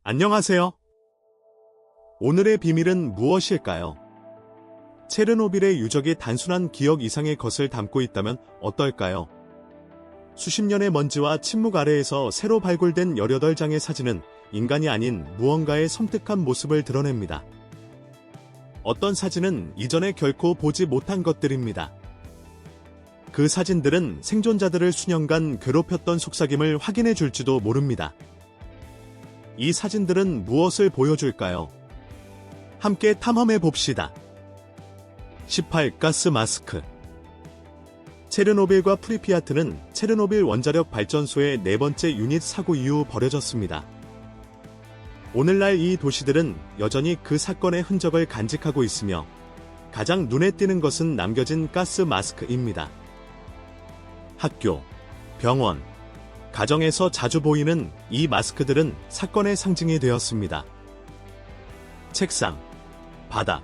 안녕하세요. 오늘의 비밀은 무엇일까요? 체르노빌의 유적이 단순한 기억 이상의 것을 담고 있다면 어떨까요? 수십 년의 먼지와 침묵 아래에서 새로 발굴된 18장의 사진은 인간이 아닌 무언가의 섬뜩한 모습을 드러냅니다. 어떤 사진은 이전에 결코 보지 못한 것들입니다. 그 사진들은 생존자들을 수년간 괴롭혔던 속삭임을 확인해 줄지도 모릅니다. 이 사진들은 무엇을 보여줄까요? 함께 탐험해 봅시다. 18. 가스 마스크. 체르노빌과 프리피아트는 체르노빌 원자력 발전소의 네 번째 유닛 사고 이후 버려졌습니다. 오늘날 이 도시들은 여전히 그 사건의 흔적을 간직하고 있으며 가장 눈에 띄는 것은 남겨진 가스 마스크입니다. 학교, 병원, 가정에서 자주 보이는 이 마스크들은 사건의 상징이 되었습니다. 책상, 바닥,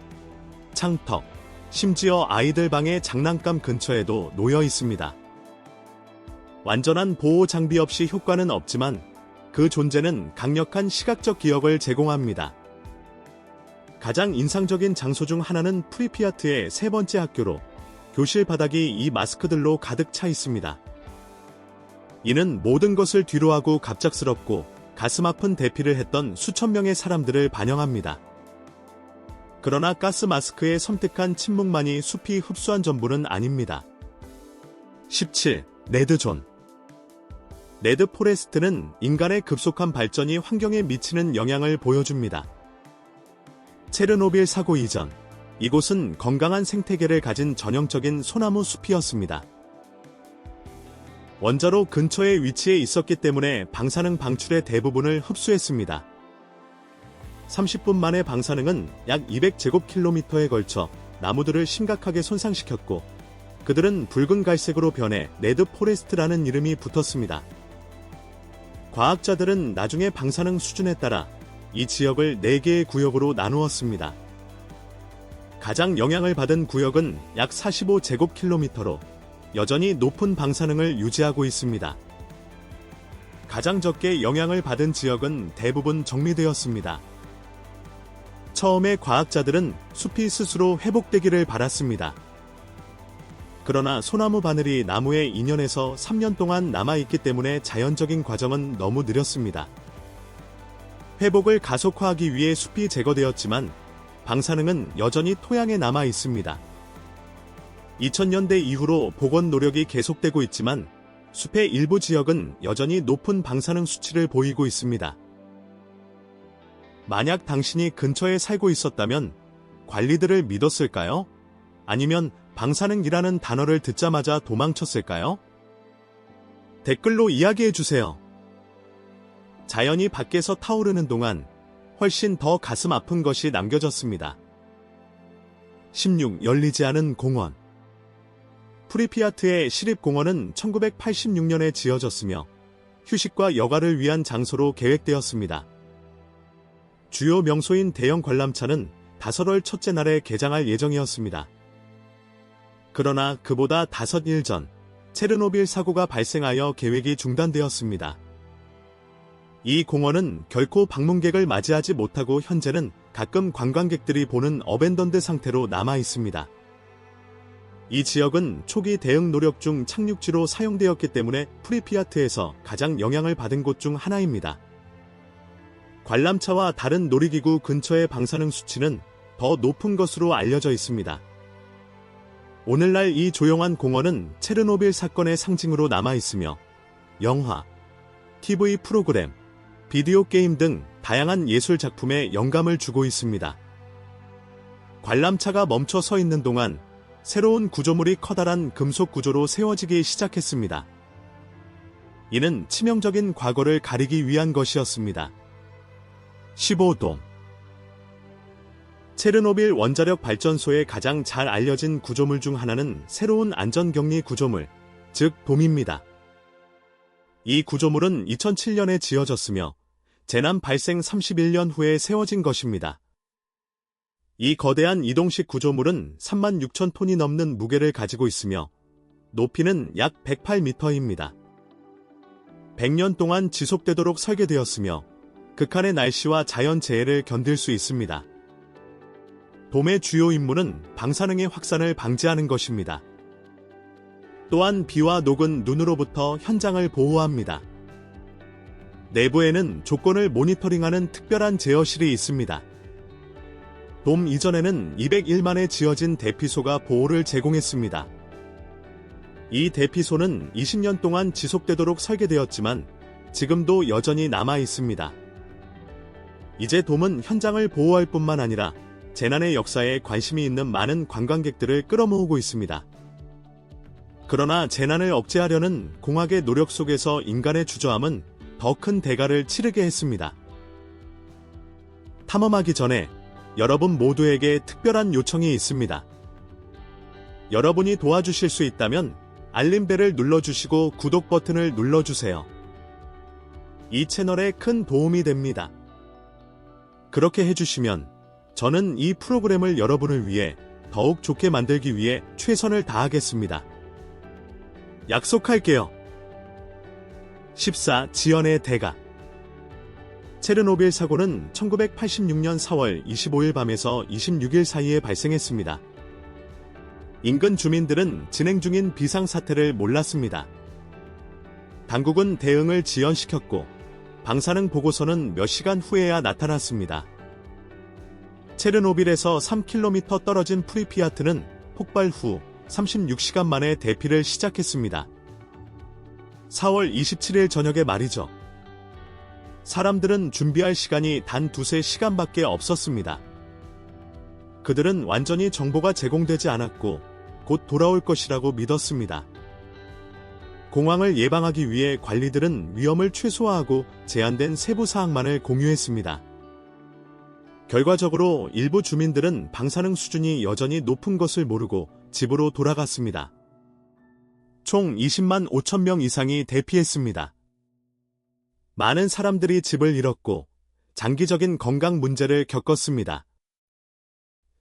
창턱, 심지어 아이들 방의 장난감 근처에도 놓여 있습니다. 완전한 보호 장비 없이 효과는 없지만 그 존재는 강력한 시각적 기억을 제공합니다. 가장 인상적인 장소 중 하나는 프리피아트의 세 번째 학교로 교실 바닥이 이 마스크들로 가득 차 있습니다. 이는 모든 것을 뒤로하고 갑작스럽고 가슴 아픈 대피를 했던 수천 명의 사람들을 반영합니다. 그러나 가스 마스크의 섬뜩한 침묵만이 숲이 흡수한 전부는 아닙니다. 17. 레드존. 레드 포레스트는 인간의 급속한 발전이 환경에 미치는 영향을 보여줍니다. 체르노빌 사고 이전, 이곳은 건강한 생태계를 가진 전형적인 소나무 숲이었습니다. 원자로 근처에 위치해 있었기 때문에 방사능 방출의 대부분을 흡수했습니다. 30분 만에 방사능은 약 200제곱킬로미터에 걸쳐 나무들을 심각하게 손상시켰고 그들은 붉은 갈색으로 변해 레드 포레스트라는 이름이 붙었습니다. 과학자들은 나중에 방사능 수준에 따라 이 지역을 4개의 구역으로 나누었습니다. 가장 영향을 받은 구역은 약 45제곱킬로미터로 여전히 높은 방사능을 유지하고 있습니다. 가장 적게 영향을 받은 지역은 대부분 정리되었습니다. 처음에 과학자들은 숲이 스스로 회복되기를 바랐습니다. 그러나 소나무 바늘이 나무에 2년에서 3년 동안 남아있기 때문에 자연적인 과정은 너무 느렸습니다. 회복을 가속화하기 위해 숲이 제거되었지만 방사능은 여전히 토양에 남아 있습니다. 2000년대 이후로 복원 노력이 계속되고 있지만 숲의 일부 지역은 여전히 높은 방사능 수치를 보이고 있습니다. 만약 당신이 근처에 살고 있었다면 관리들을 믿었을까요? 아니면 방사능이라는 단어를 듣자마자 도망쳤을까요? 댓글로 이야기해주세요. 자연이 밖에서 타오르는 동안 훨씬 더 가슴 아픈 것이 남겨졌습니다. 16. 열리지 않은 공원. 프리피아트의 시립공원은 1986년에 지어졌으며 휴식과 여가를 위한 장소로 계획되었습니다. 주요 명소인 대형 관람차는 5월 첫째 날에 개장할 예정이었습니다. 그러나 그보다 5일 전 체르노빌 사고가 발생하여 계획이 중단되었습니다. 이 공원은 결코 방문객을 맞이하지 못하고 현재는 가끔 관광객들이 보는 어벤던드 상태로 남아 있습니다. 이 지역은 초기 대응 노력 중 착륙지로 사용되었기 때문에 프리피아트에서 가장 영향을 받은 곳 중 하나입니다. 관람차와 다른 놀이기구 근처의 방사능 수치는 더 높은 것으로 알려져 있습니다. 오늘날 이 조용한 공원은 체르노빌 사건의 상징으로 남아 있으며 영화, TV 프로그램, 비디오 게임 등 다양한 예술 작품에 영감을 주고 있습니다. 관람차가 멈춰 서 있는 동안 새로운 구조물이 커다란 금속 구조로 세워지기 시작했습니다. 이는 치명적인 과거를 가리기 위한 것이었습니다. 15돔. 체르노빌 원자력 발전소의 가장 잘 알려진 구조물 중 하나는 새로운 안전격리 구조물, 즉 돔입니다. 이 구조물은 2007년에 지어졌으며 재난 발생 31년 후에 세워진 것입니다. 이 거대한 이동식 구조물은 36,000톤이 넘는 무게를 가지고 있으며 높이는 약 108m입니다. 100년 동안 지속되도록 설계되었으며 극한의 날씨와 자연재해를 견딜 수 있습니다. 돔의 주요 임무는 방사능의 확산을 방지하는 것입니다. 또한 비와 녹은 눈으로부터 현장을 보호합니다. 내부에는 조건을 모니터링하는 특별한 제어실이 있습니다. 돔 이전에는 201만에 지어진 대피소가 보호를 제공했습니다. 이 대피소는 20년 동안 지속되도록 설계되었지만 지금도 여전히 남아 있습니다. 이제 돔은 현장을 보호할 뿐만 아니라 재난의 역사에 관심이 있는 많은 관광객들을 끌어모으고 있습니다. 그러나 재난을 억제하려는 공학의 노력 속에서 인간의 주저함은 더 큰 대가를 치르게 했습니다. 탐험하기 전에 여러분 모두에게 특별한 요청이 있습니다. 여러분이 도와주실 수 있다면 알림벨을 눌러주시고 구독 버튼을 눌러주세요. 이 채널에 큰 도움이 됩니다. 그렇게 해주시면 저는 이 프로그램을 여러분을 위해 더욱 좋게 만들기 위해 최선을 다하겠습니다. 약속할게요. 14. 지연의 대가. 체르노빌 사고는 1986년 4월 25일 밤에서 26일 사이에 발생했습니다. 인근 주민들은 진행 중인 비상사태를 몰랐습니다. 당국은 대응을 지연시켰고 방사능 보고서는 몇 시간 후에야 나타났습니다. 체르노빌에서 3km 떨어진 프리피아트는 폭발 후 36시간 만에 대피를 시작했습니다. 4월 27일 저녁에 말이죠. 사람들은 준비할 시간이 단 두세 시간밖에 없었습니다. 그들은 완전히 정보가 제공되지 않았고 곧 돌아올 것이라고 믿었습니다. 공황을 예방하기 위해 관리들은 위험을 최소화하고 제한된 세부 사항만을 공유했습니다. 결과적으로 일부 주민들은 방사능 수준이 여전히 높은 것을 모르고 집으로 돌아갔습니다. 총 20만 5천 명 이상이 대피했습니다. 많은 사람들이 집을 잃었고 장기적인 건강 문제를 겪었습니다.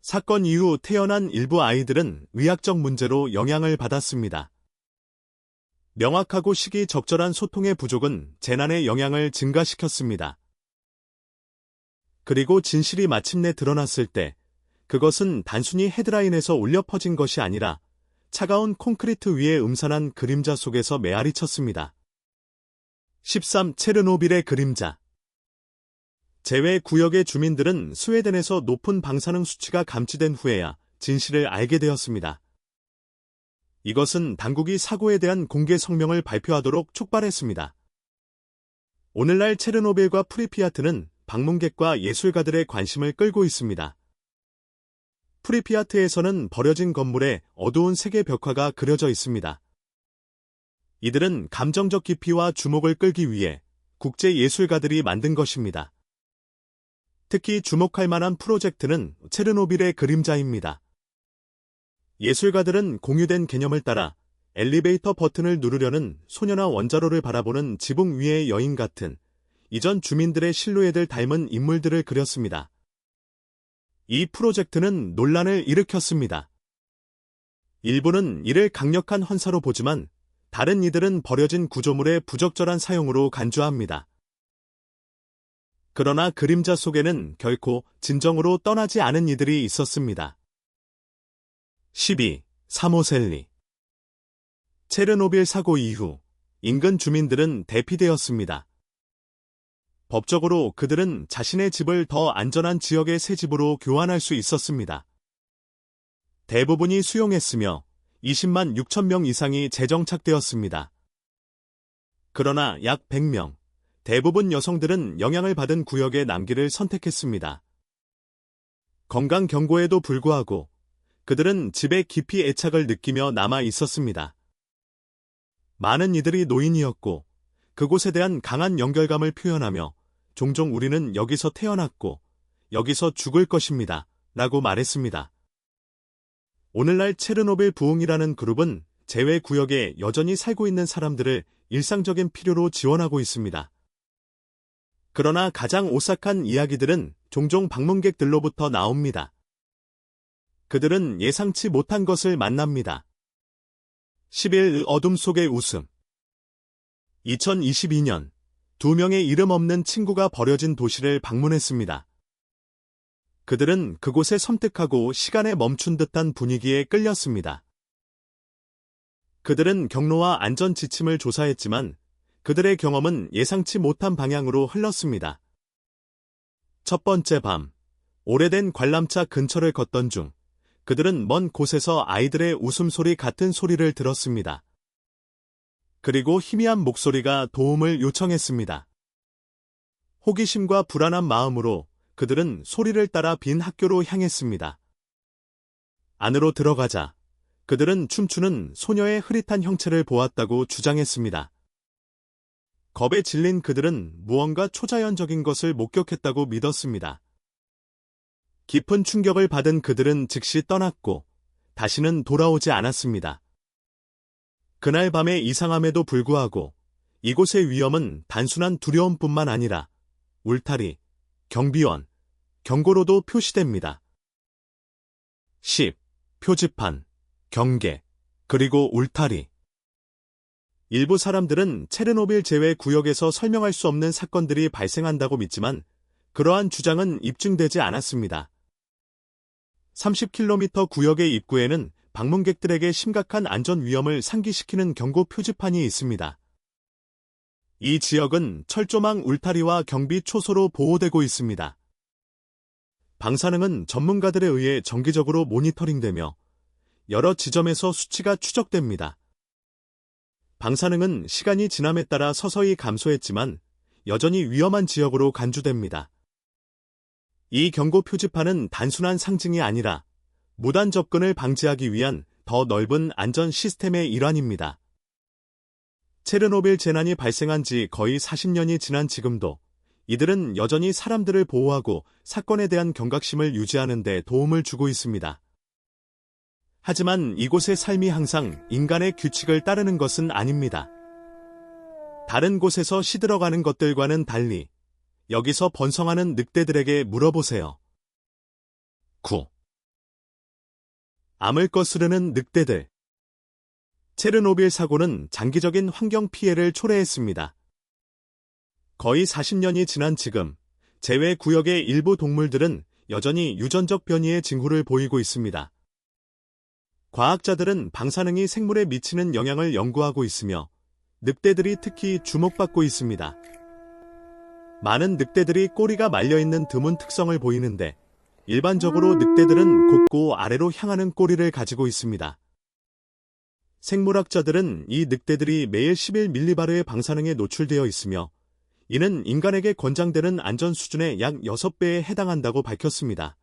사건 이후 태어난 일부 아이들은 의학적 문제로 영향을 받았습니다. 명확하고 시기적절한 소통의 부족은 재난의 영향을 증가시켰습니다. 그리고 진실이 마침내 드러났을 때 그것은 단순히 헤드라인에서 울려 퍼진 것이 아니라 차가운 콘크리트 위에 음산한 그림자 속에서 메아리 쳤습니다. 13. 체르노빌의 그림자. 제외 구역의 주민들은 스웨덴에서 높은 방사능 수치가 감지된 후에야 진실을 알게 되었습니다. 이것은 당국이 사고에 대한 공개 성명을 발표하도록 촉발했습니다. 오늘날 체르노빌과 프리피아트는 방문객과 예술가들의 관심을 끌고 있습니다. 프리피아트에서는 버려진 건물에 어두운 색의 벽화가 그려져 있습니다. 이들은 감정적 깊이와 주목을 끌기 위해 국제 예술가들이 만든 것입니다. 특히 주목할 만한 프로젝트는 체르노빌의 그림자입니다. 예술가들은 공유된 개념을 따라 엘리베이터 버튼을 누르려는 소녀나 원자로를 바라보는 지붕 위의 여인 같은 이전 주민들의 실루엣을 닮은 인물들을 그렸습니다. 이 프로젝트는 논란을 일으켰습니다. 일부는 이를 강력한 헌사로 보지만 다른 이들은 버려진 구조물의 부적절한 사용으로 간주합니다. 그러나 그림자 속에는 결코 진정으로 떠나지 않은 이들이 있었습니다. 12. 사모셀리. 체르노빌 사고 이후 인근 주민들은 대피되었습니다. 법적으로 그들은 자신의 집을 더 안전한 지역의 새 집으로 교환할 수 있었습니다. 대부분이 수용했으며 20만 6천 명 이상이 재정착되었습니다. 그러나 약 100명, 대부분 여성들은 영향을 받은 구역에 남기를 선택했습니다. 건강 경고에도 불구하고 그들은 집에 깊이 애착을 느끼며 남아 있었습니다. 많은 이들이 노인이었고 그곳에 대한 강한 연결감을 표현하며 종종 우리는 여기서 태어났고 여기서 죽을 것입니다. 라고 말했습니다. 오늘날 체르노빌 부흥이라는 그룹은 재외 구역에 여전히 살고 있는 사람들을 일상적인 필요로 지원하고 있습니다. 그러나 가장 오싹한 이야기들은 종종 방문객들로부터 나옵니다. 그들은 예상치 못한 것을 만납니다. 11. 어둠 속의 웃음. 2022년 2명의 이름 없는 친구가 버려진 도시를 방문했습니다. 그들은 그곳에 섬뜩하고 시간에 멈춘 듯한 분위기에 끌렸습니다. 그들은 경로와 안전 지침을 조사했지만 그들의 경험은 예상치 못한 방향으로 흘렀습니다. 첫 번째 밤, 오래된 관람차 근처를 걷던 중 그들은 먼 곳에서 아이들의 웃음소리 같은 소리를 들었습니다. 그리고 희미한 목소리가 도움을 요청했습니다. 호기심과 불안한 마음으로 그들은 소리를 따라 빈 학교로 향했습니다. 안으로 들어가자 그들은 춤추는 소녀의 흐릿한 형체를 보았다고 주장했습니다. 겁에 질린 그들은 무언가 초자연적인 것을 목격했다고 믿었습니다. 깊은 충격을 받은 그들은 즉시 떠났고 다시는 돌아오지 않았습니다. 그날 밤의 이상함에도 불구하고 이곳의 위험은 단순한 두려움뿐만 아니라 울타리, 경비원, 경고로도 표시됩니다. 10. 표지판, 경계, 그리고 울타리. 일부 사람들은 체르노빌 제외 구역에서 설명할 수 없는 사건들이 발생한다고 믿지만 그러한 주장은 입증되지 않았습니다. 30km 구역의 입구에는 방문객들에게 심각한 안전 위험을 상기시키는 경고 표지판이 있습니다. 이 지역은 철조망 울타리와 경비 초소로 보호되고 있습니다. 방사능은 전문가들에 의해 정기적으로 모니터링되며 여러 지점에서 수치가 추적됩니다. 방사능은 시간이 지남에 따라 서서히 감소했지만 여전히 위험한 지역으로 간주됩니다. 이 경고 표지판은 단순한 상징이 아니라 무단 접근을 방지하기 위한 더 넓은 안전 시스템의 일환입니다. 체르노빌 재난이 발생한 지 거의 40년이 지난 지금도 이들은 여전히 사람들을 보호하고 사건에 대한 경각심을 유지하는 데 도움을 주고 있습니다. 하지만 이곳의 삶이 항상 인간의 규칙을 따르는 것은 아닙니다. 다른 곳에서 시들어가는 것들과는 달리 여기서 번성하는 늑대들에게 물어보세요. 9. 암을 거스르는 늑대들. 체르노빌 사고는 장기적인 환경 피해를 초래했습니다. 거의 40년이 지난 지금, 제외 구역의 일부 동물들은 여전히 유전적 변이의 징후를 보이고 있습니다. 과학자들은 방사능이 생물에 미치는 영향을 연구하고 있으며 늑대들이 특히 주목받고 있습니다. 많은 늑대들이 꼬리가 말려있는 드문 특성을 보이는데 일반적으로 늑대들은 곧고 아래로 향하는 꼬리를 가지고 있습니다. 생물학자들은 이 늑대들이 매일 11mV의 방사능에 노출되어 있으며 이는 인간에게 권장되는 안전 수준의 약 6배에 해당한다고 밝혔습니다.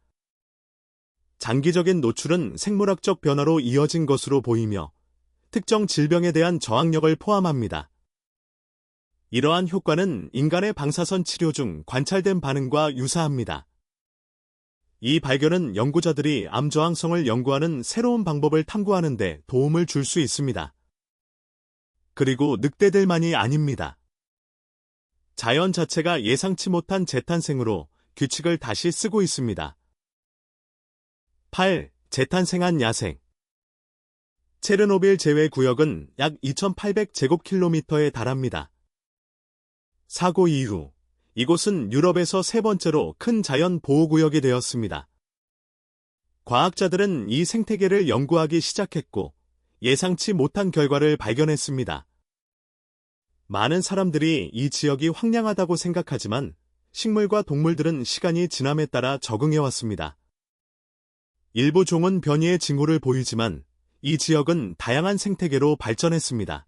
장기적인 노출은 생물학적 변화로 이어진 것으로 보이며 특정 질병에 대한 저항력을 포함합니다. 이러한 효과는 인간의 방사선 치료 중 관찰된 반응과 유사합니다. 이 발견은 연구자들이 암 저항성을 연구하는 새로운 방법을 탐구하는 데 도움을 줄 수 있습니다. 그리고 늑대들만이 아닙니다. 자연 자체가 예상치 못한 재탄생으로 규칙을 다시 쓰고 있습니다. 8. 재탄생한 야생. 체르노빌 제외 구역은 약 2,800제곱킬로미터에 달합니다. 사고 이후 이곳은 유럽에서 세 번째로 큰 자연 보호구역이 되었습니다. 과학자들은 이 생태계를 연구하기 시작했고 예상치 못한 결과를 발견했습니다. 많은 사람들이 이 지역이 황량하다고 생각하지만 식물과 동물들은 시간이 지남에 따라 적응해왔습니다. 일부 종은 변이의 징후를 보이지만 이 지역은 다양한 생태계로 발전했습니다.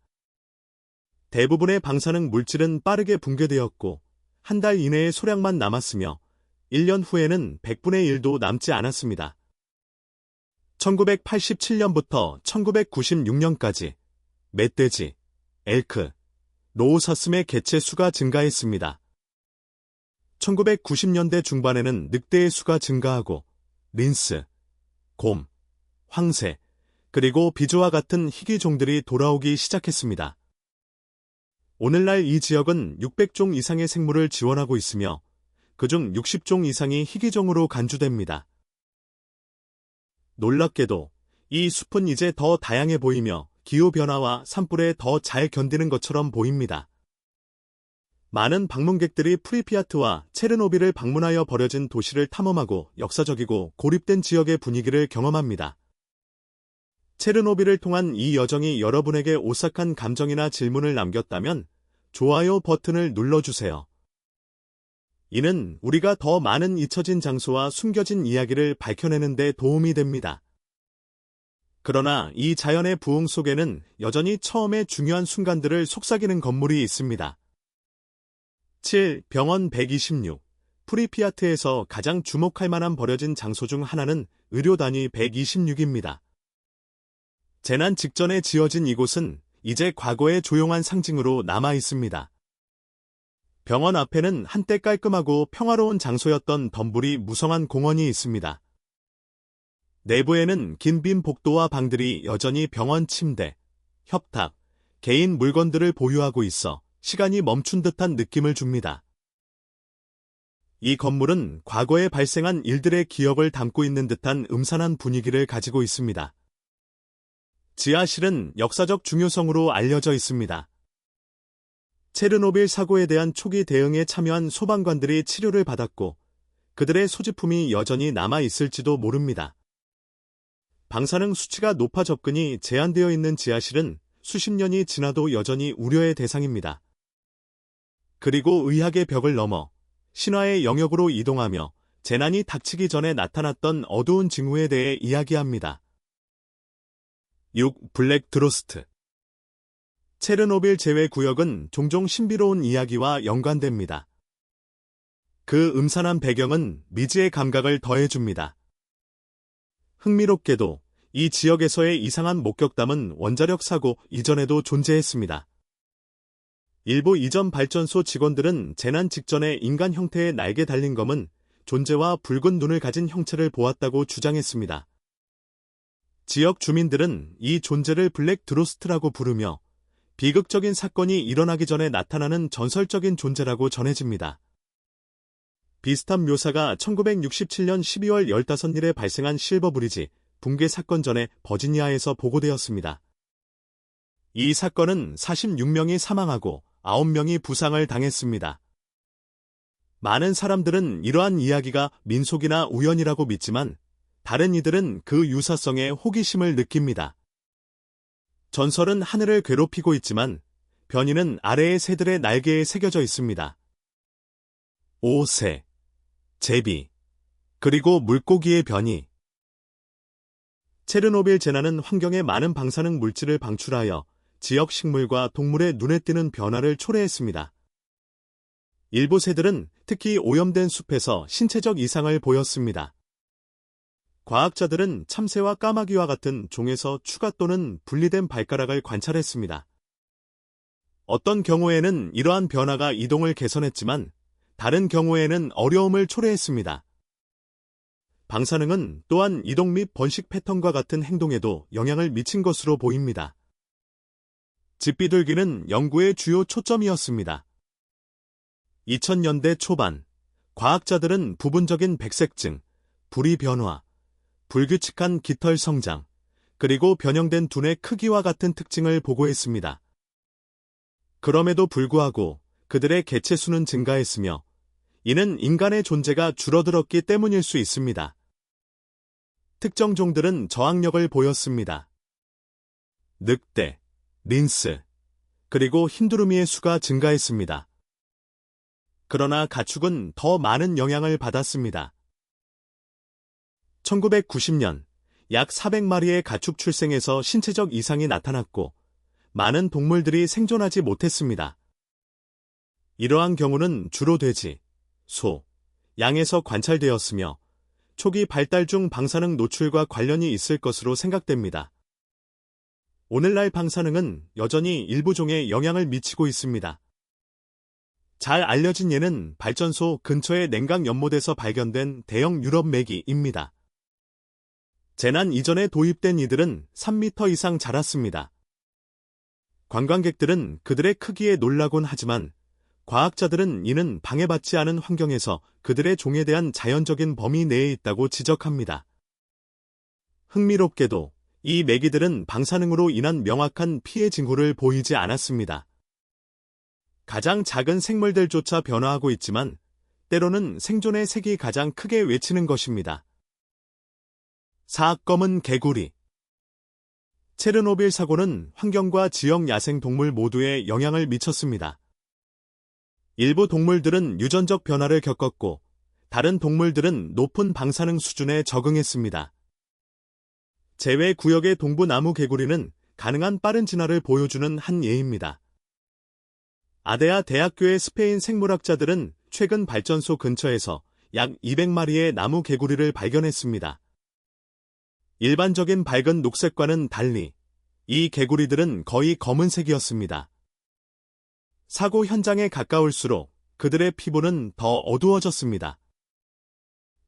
대부분의 방사능 물질은 빠르게 붕괴되었고 한 달 이내의 소량만 남았으며 1년 후에는 100분의 1도 남지 않았습니다. 1987년부터 1996년까지 멧돼지, 엘크, 노우사슴의 개체 수가 증가했습니다. 1990년대 중반에는 늑대의 수가 증가하고 린스, 곰, 황새, 그리고 비조와 같은 희귀종들이 돌아오기 시작했습니다. 오늘날 이 지역은 600종 이상의 생물을 지원하고 있으며 그중 60종 이상이 희귀종으로 간주됩니다. 놀랍게도 이 숲은 이제 더 다양해 보이며 기후변화와 산불에 더 잘 견디는 것처럼 보입니다. 많은 방문객들이 프리피아트와 체르노빌을 방문하여 버려진 도시를 탐험하고 역사적이고 고립된 지역의 분위기를 경험합니다. 체르노빌을 통한 이 여정이 여러분에게 오싹한 감정이나 질문을 남겼다면 좋아요 버튼을 눌러주세요. 이는 우리가 더 많은 잊혀진 장소와 숨겨진 이야기를 밝혀내는 데 도움이 됩니다. 그러나 이 자연의 부흥 속에는 여전히 처음의 중요한 순간들을 속삭이는 건물이 있습니다. 7. 병원 126. 프리피아트에서 가장 주목할 만한 버려진 장소 중 하나는 의료단위 126입니다. 재난 직전에 지어진 이곳은 이제 과거의 조용한 상징으로 남아 있습니다. 병원 앞에는 한때 깔끔하고 평화로운 장소였던 덤불이 무성한 공원이 있습니다. 내부에는 긴 빈 복도와 방들이 여전히 병원 침대, 협탁, 개인 물건들을 보유하고 있어 시간이 멈춘 듯한 느낌을 줍니다. 이 건물은 과거에 발생한 일들의 기억을 담고 있는 듯한 음산한 분위기를 가지고 있습니다. 지하실은 역사적 중요성으로 알려져 있습니다. 체르노빌 사고에 대한 초기 대응에 참여한 소방관들이 치료를 받았고 그들의 소지품이 여전히 남아 있을지도 모릅니다. 방사능 수치가 높아 접근이 제한되어 있는 지하실은 수십 년이 지나도 여전히 우려의 대상입니다. 그리고 의학의 벽을 넘어 신화의 영역으로 이동하며 재난이 닥치기 전에 나타났던 어두운 징후에 대해 이야기합니다. 6. 블랙 드로스트. 체르노빌 제외 구역은 종종 신비로운 이야기와 연관됩니다. 그 음산한 배경은 미지의 감각을 더해줍니다. 흥미롭게도 이 지역에서의 이상한 목격담은 원자력 사고 이전에도 존재했습니다. 일부 이전 발전소 직원들은 재난 직전에 인간 형태의 날개 달린 검은 존재와 붉은 눈을 가진 형체를 보았다고 주장했습니다. 지역 주민들은 이 존재를 블랙 드로스트라고 부르며 비극적인 사건이 일어나기 전에 나타나는 전설적인 존재라고 전해집니다. 비슷한 묘사가 1967년 12월 15일에 발생한 실버 브리지 붕괴 사건 전에 버지니아에서 보고되었습니다. 이 사건은 46명이 사망하고 9명이 부상을 당했습니다. 많은 사람들은 이러한 이야기가 민속이나 우연이라고 믿지만 다른 이들은 그 유사성에 호기심을 느낍니다. 전설은 하늘을 괴롭히고 있지만 변이는 아래의 새들의 날개에 새겨져 있습니다. 오새, 제비, 그리고 물고기의 변이. 체르노빌 재난은 환경에 많은 방사능 물질을 방출하여 지역 식물과 동물의 눈에 띄는 변화를 초래했습니다. 일부 새들은 특히 오염된 숲에서 신체적 이상을 보였습니다. 과학자들은 참새와 까마귀와 같은 종에서 추가 또는 분리된 발가락을 관찰했습니다. 어떤 경우에는 이러한 변화가 이동을 개선했지만 다른 경우에는 어려움을 초래했습니다. 방사능은 또한 이동 및 번식 패턴과 같은 행동에도 영향을 미친 것으로 보입니다. 집비둘기는 연구의 주요 초점이었습니다. 2000년대 초반, 과학자들은 부분적인 백색증, 부리 변화, 불규칙한 깃털 성장, 그리고 변형된 두뇌 크기와 같은 특징을 보고했습니다. 그럼에도 불구하고 그들의 개체 수는 증가했으며 이는 인간의 존재가 줄어들었기 때문일 수 있습니다. 특정 종들은 저항력을 보였습니다. 늑대, 린스, 그리고 흰두루미의 수가 증가했습니다. 그러나 가축은 더 많은 영향을 받았습니다. 1990년 약 400마리의 가축 출생에서 신체적 이상이 나타났고 많은 동물들이 생존하지 못했습니다. 이러한 경우는 주로 돼지, 소, 양에서 관찰되었으며 초기 발달 중 방사능 노출과 관련이 있을 것으로 생각됩니다. 오늘날 방사능은 여전히 일부 종에 영향을 미치고 있습니다. 잘 알려진 예는 발전소 근처의 냉각 연못에서 발견된 대형 유럽 메기입니다. 재난 이전에 도입된 이들은 3m 이상 자랐습니다. 관광객들은 그들의 크기에 놀라곤 하지만 과학자들은 이는 방해받지 않은 환경에서 그들의 종에 대한 자연적인 범위 내에 있다고 지적합니다. 흥미롭게도 이 메기들은 방사능으로 인한 명확한 피해 징후를 보이지 않았습니다. 가장 작은 생물들조차 변화하고 있지만 때로는 생존의 색이 가장 크게 외치는 것입니다. 4. 검은 개구리. 체르노빌 사고는 환경과 지역 야생 동물 모두에 영향을 미쳤습니다. 일부 동물들은 유전적 변화를 겪었고 다른 동물들은 높은 방사능 수준에 적응했습니다. 제외 구역의 동부 나무 개구리는 가능한 빠른 진화를 보여주는 한 예입니다. 아데아 대학교의 스페인 생물학자들은 최근 발전소 근처에서 약 200마리의 나무 개구리를 발견했습니다. 일반적인 밝은 녹색과는 달리 이 개구리들은 거의 검은색이었습니다. 사고 현장에 가까울수록 그들의 피부는 더 어두워졌습니다.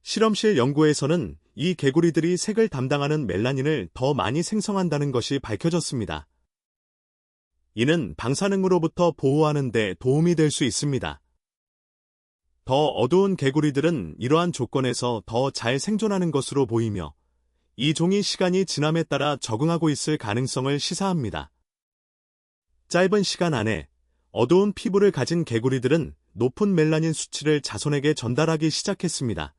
실험실 연구에서는 이 개구리들이 색을 담당하는 멜라닌을 더 많이 생성한다는 것이 밝혀졌습니다. 이는 방사능으로부터 보호하는 데 도움이 될 수 있습니다. 더 어두운 개구리들은 이러한 조건에서 더 잘 생존하는 것으로 보이며 이 종이 시간이 지남에 따라 적응하고 있을 가능성을 시사합니다. 짧은 시간 안에 어두운 피부를 가진 개구리들은 높은 멜라닌 수치를 자손에게 전달하기 시작했습니다.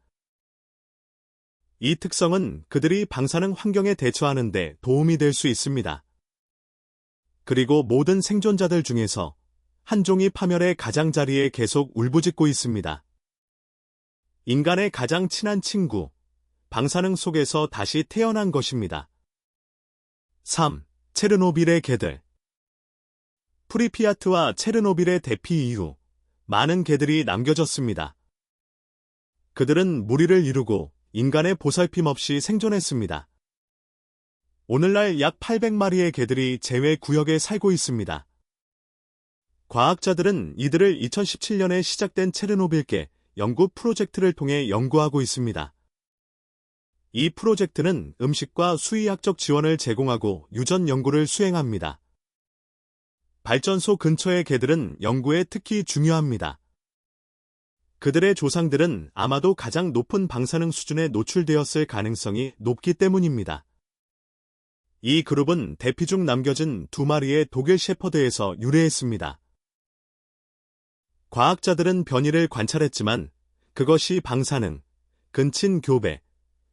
이 특성은 그들이 방사능 환경에 대처하는 데 도움이 될 수 있습니다. 그리고 모든 생존자들 중에서 한 종이 파멸의 가장자리에 계속 울부짖고 있습니다. 인간의 가장 친한 친구, 방사능 속에서 다시 태어난 것입니다. 3. 체르노빌의 개들. 프리피아트와 체르노빌의 대피 이후 많은 개들이 남겨졌습니다. 그들은 무리를 이루고 인간의 보살핌 없이 생존했습니다. 오늘날 약 800마리의 개들이 제외 구역에 살고 있습니다. 과학자들은 이들을 2017년에 시작된 체르노빌개 연구 프로젝트를 통해 연구하고 있습니다. 이 프로젝트는 음식과 수의학적 지원을 제공하고 유전 연구를 수행합니다. 발전소 근처의 개들은 연구에 특히 중요합니다. 그들의 조상들은 아마도 가장 높은 방사능 수준에 노출되었을 가능성이 높기 때문입니다. 이 그룹은 대피 중 남겨진 2마리의 독일 셰퍼드에서 유래했습니다. 과학자들은 변이를 관찰했지만 그것이 방사능, 근친 교배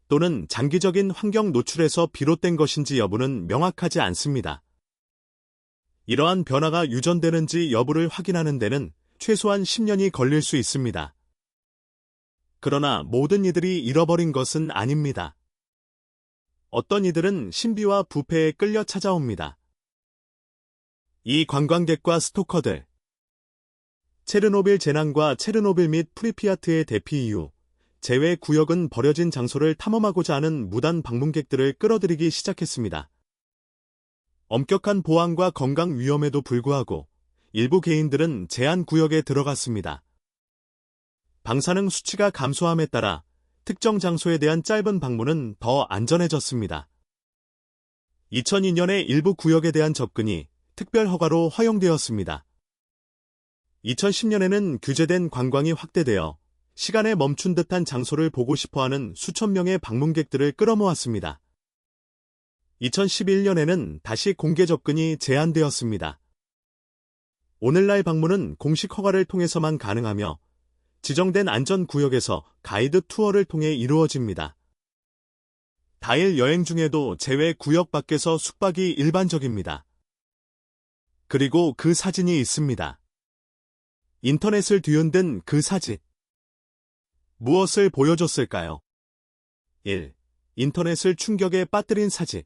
또는 장기적인 환경 노출에서 비롯된 것인지 여부는 명확하지 않습니다. 이러한 변화가 유전되는지 여부를 확인하는 데는 최소한 10년이 걸릴 수 있습니다. 그러나 모든 이들이 잃어버린 것은 아닙니다. 어떤 이들은 신비와 부패에 끌려 찾아옵니다. 이 관광객과 스토커들. 체르노빌 재난과 체르노빌 및 프리피아트의 대피 이후 제외 구역은 버려진 장소를 탐험하고자 하는 무단 방문객들을 끌어들이기 시작했습니다. 엄격한 보안과 건강 위험에도 불구하고 일부 개인들은 제한 구역에 들어갔습니다. 방사능 수치가 감소함에 따라 특정 장소에 대한 짧은 방문은 더 안전해졌습니다. 2002년에 일부 구역에 대한 접근이 특별 허가로 허용되었습니다. 2010년에는 규제된 관광이 확대되어 시간에 멈춘 듯한 장소를 보고 싶어하는 수천 명의 방문객들을 끌어모았습니다. 2011년에는 다시 공개 접근이 제한되었습니다. 오늘날 방문은 공식 허가를 통해서만 가능하며 지정된 안전구역에서 가이드 투어를 통해 이루어집니다. 다일 여행 중에도 제외 구역 밖에서 숙박이 일반적입니다. 그리고 그 사진이 있습니다. 인터넷을 뒤흔든 그 사진. 무엇을 보여줬을까요? 1. 인터넷을 충격에 빠뜨린 사진.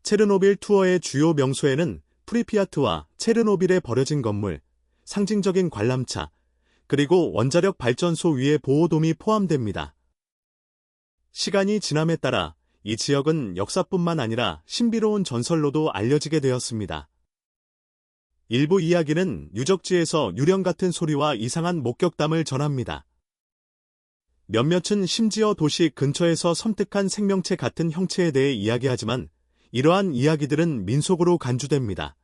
체르노빌 투어의 주요 명소에는 프리피아트와 체르노빌에 버려진 건물, 상징적인 관람차, 그리고 원자력 발전소 위의 보호돔이 포함됩니다. 시간이 지남에 따라 이 지역은 역사뿐만 아니라 신비로운 전설로도 알려지게 되었습니다. 일부 이야기는 유적지에서 유령 같은 소리와 이상한 목격담을 전합니다. 몇몇은 심지어 도시 근처에서 섬뜩한 생명체 같은 형체에 대해 이야기하지만 이러한 이야기들은 민속으로 간주됩니다.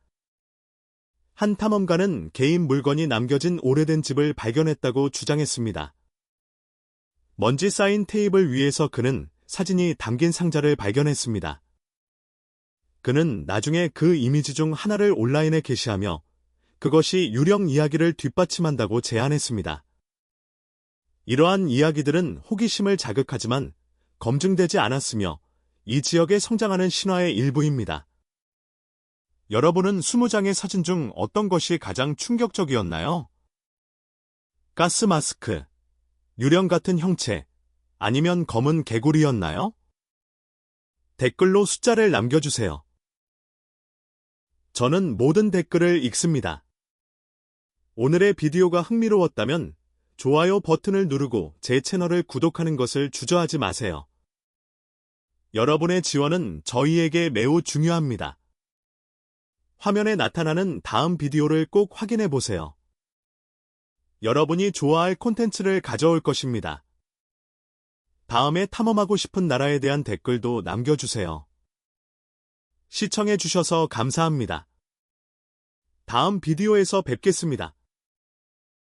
한 탐험가는 개인 물건이 남겨진 오래된 집을 발견했다고 주장했습니다. 먼지 쌓인 테이블 위에서 그는 사진이 담긴 상자를 발견했습니다. 그는 나중에 그 이미지 중 하나를 온라인에 게시하며 그것이 유령 이야기를 뒷받침한다고 제안했습니다. 이러한 이야기들은 호기심을 자극하지만 검증되지 않았으며 이 지역에 성장하는 신화의 일부입니다. 여러분은 20장의 사진 중 어떤 것이 가장 충격적이었나요? 가스 마스크, 유령 같은 형체, 아니면 검은 개구리였나요? 댓글로 숫자를 남겨주세요. 저는 모든 댓글을 읽습니다. 오늘의 비디오가 흥미로웠다면 좋아요 버튼을 누르고 제 채널을 구독하는 것을 주저하지 마세요. 여러분의 지원은 저희에게 매우 중요합니다. 화면에 나타나는 다음 비디오를 꼭 확인해 보세요. 여러분이 좋아할 콘텐츠를 가져올 것입니다. 다음에 탐험하고 싶은 나라에 대한 댓글도 남겨주세요. 시청해 주셔서 감사합니다. 다음 비디오에서 뵙겠습니다.